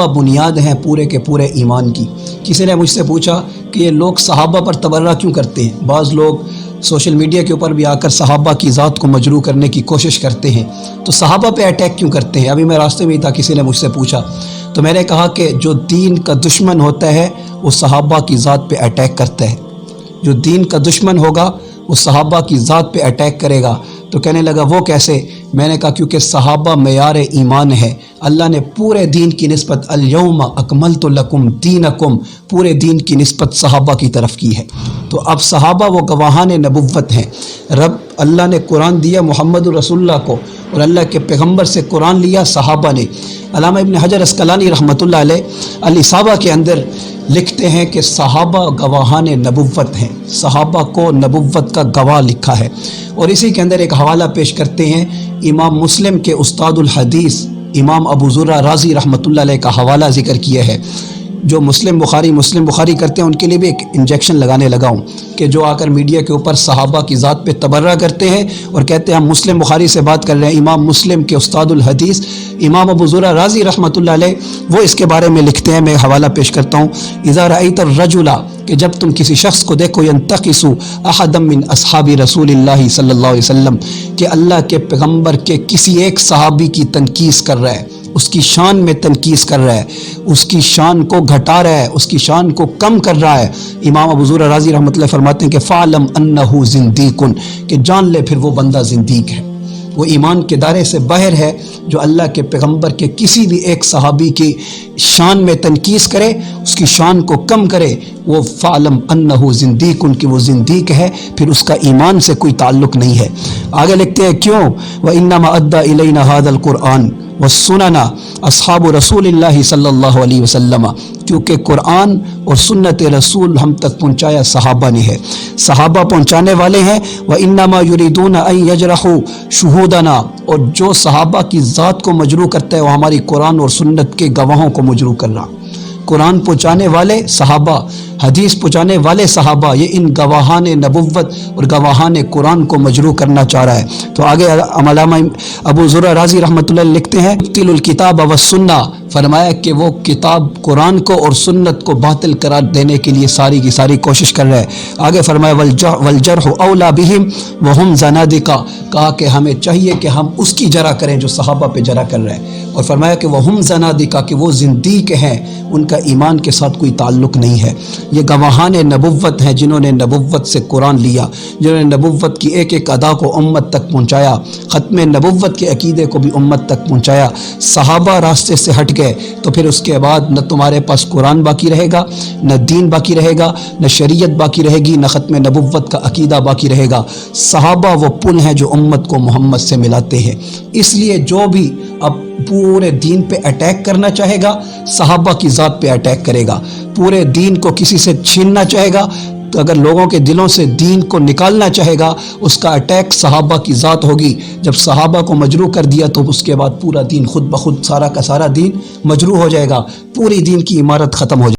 बुनियाद हैं पूरे के पूरे ईमान की। किसी ने मुझसे पूछा कि ये लोग सहाबा पर तबर्रा क्यों करते हैं। बाज़ लोग सोशल मीडिया के ऊपर भी आकर सहाबा की ज़ात को मजरू करने की कोशिश करते हैं, तो सहाबा पे अटैक क्यों करते हैं। अभी मैं रास्ते में ही था, किसी ने मुझसे पूछा, तो मैंने कहा कि जो दीन का दुश्मन होता है वो सहाबा की ज़ात पे अटैक करता है। जो दीन का दुश्मन होगा वो सहाबा की ज़ात पे अटैक करेगा। तो कहने लगा वो कैसे। मैंने कहा क्योंकि सहाबा मेयार ईमान है। अल्लाह ने पूरे दीन की निस्बत अल-यौमा अकमलतु लकुम दीनकुम, पूरे दीन की निस्बत सहाबा की तरफ की है। तो अब सहाबा वो गवाहान नबुव्वत हैं। रब अल्लाह ने कुरान दिया मोहम्मद रसूलुल्लाह को, और अल्लाह के पैगम्बर से कुरान लिया सहाबा ने। अल्लामा इब्न हजर अस्कलानी रहमतुल्लाह अलैह अल-इसाबा के अंदर लिखते हैं कि सहाबा गवाहान नबुव्वत हैं। सहाबा को नबुव्वत का गवाह लिखा है। और इसी के अंदर एक हवाला पेश करते हैं इमाम मुस्लिम के उस्तादुल हदीस इमाम अबू ज़ुर्रा राज़ी रहमतुल्लाह अलैह का हवाला ज़िक्र किया है। जो मुस्लिम बुखारी करते हैं उनके लिए भी एक इंजेक्शन लगाने लगा हूँ कि जो आकर मीडिया के ऊपर सहाबा की ज़ात पे तबर्रा करते हैं और कहते हैं हम मुस्लिम बुखारी से बात कर रहे हैं। इमाम मुस्लिम के उस्तादुल हदीस इमाम अबू ज़ुर्रा राज़ी रहमतुल्लाह अलैह वो इसके बारे में लिखते हैं। मैं हवाला पेश करता हूँ। इज़ा रअयत रजुला, कि जब तुम किसी शख्स को देखो, यंतकिसु अहदम मिन अस्हाबी रसूलिल्लाह सल्लल्लाहु अलैहि वसल्लम, कि अल्लाह के पैगम्बर के किसी एक सहाबी की तनकीस कर रहा है, उसकी शान में तनकीस कर रहा है, उसकी शान को घटा रहा है, उसकी शान को कम कर रहा है। इमाम अबू ज़ुर्रा राज़ी रहमतुल्लाह फरमाते हैं कि फ़अलम अन्नहु ज़िंदीकुन, कि जान ले फिर वो बंदा ज़िंदीक है, वो ईमान के दायरे से बाहर है। जो अल्लाह के पैगम्बर के किसी भी एक सहाबी की शान में तनकीस करे, उसकी शान को कम करे, वो फ़अलम अन्नहु ज़िंदीकुन, कि वो ज़िंदीक है, फिर उसका ईमान से कोई ताल्लुक़ नहीं है। आगे लिखते हैं क्यों, व इन्नमा अद्दा इलैना हादल कुरान व सुनना अस्हाबु रसूलिल्लाहि सल्लल्लाहु अलैहि वसल्लम, क्योंकि कुरान और सुन्नत रसूल हम तक पहुँचाया सहाबा ने है, सहाबा पहुँचाने वाले हैं। व इन्नमा युरीदून अन यजरहू शुहूदना, और जो सहाबा की ज़ात को मजरू करता है वो हमारी कुरान और सुन्नत के गवाहों को मजरू कर रहा। कुरान पहुँचाने वाले सहाबा, हदीस पहुँचाने वाले सहाबा, ये इन गवाहान नबुव्वत और गवाहान कुरान को मजरू करना चाह रहा है। तो आगे अल्लामा अबू ज़ुर्रा राज़ी रहमतुल्लाह लिखते हैं तिलुल किताब व सुन्ना, फरमाया कि वो किताब कुरान को और सुन्नत को बातिल करार देने के लिए सारी की सारी कोशिश कर रहा है। आगे फरमाया वलजरहु औला बिहिम व हुम ज़नादिका, कहा कि हमें चाहिए कि हम उसकी जरा करें जो सहाबा पे जरा कर रहे हैं। और फरमाया कि वह हम ज़नादिका, कि वो ज़िंदीक हैं, उनका ईमान के साथ कोई ताल्लुक़ नहीं है। ये गवाहान नबुव्वत हैं जिन्होंने नबुव्वत से कुरान लिया, जिन्होंने नबुव्वत की एक एक अदा को उम्मत तक पहुँचाया, ख़त्म नबुव्वत के अकीदे को भी उम्मत तक पहुँचाया। सहाबा रास्ते से हट गए तो फिर उसके बाद न तुम्हारे पास कुरान बाकी रहेगा, न दीन बाकी रहेगा, न शरीयत बाकी रहेगी, न ख़त्म नबुव्वत का अकीदा बाकी रहेगा। सहाबा वो पुल हैं जो उम्मत को मोहम्मद से मिलाते हैं। इसलिए जो भी अब पूरे दीन पे अटैक करना चाहेगा, सहाबा की ज़ात पे अटैक करेगा। पूरे दीन को किसी से छीनना चाहेगा, तो अगर लोगों के दिलों से दीन को निकालना चाहेगा, उसका अटैक सहाबा की ज़ात होगी। जब सहाबा को मजरू कर दिया तो उसके बाद पूरा दीन खुद ब खुद सारा का सारा दीन मजरू हो जाएगा, पूरी दीन की इमारत ख़त्म हो जाएगी।